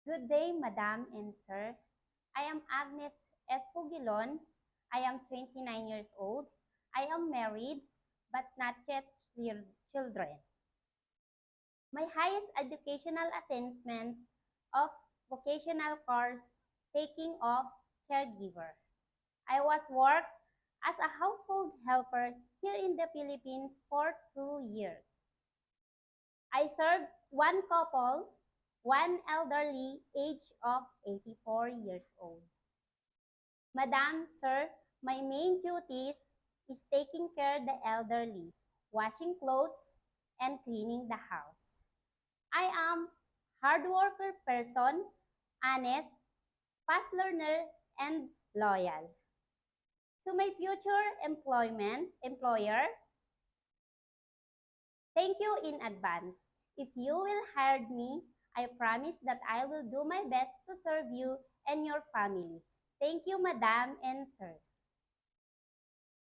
Good day, Madam and Sir. I am Agnes S. Hugilon. I am 29 years old. I am married, but not yet children. My highest educational attainment of vocational course taking of caregiver. I was worked as a household helper here in the Philippines for 2 years. I served one couple, one elderly age of 84 years old. Madam, Sir, my main duties is taking care of the elderly, washing clothes, and cleaning the house. I am hard worker person, honest, fast learner, and loyal. To my future employer, thank you in advance. If you will hire me, I promise that I will do my best to serve you and your family. Thank you, Madam and Sir.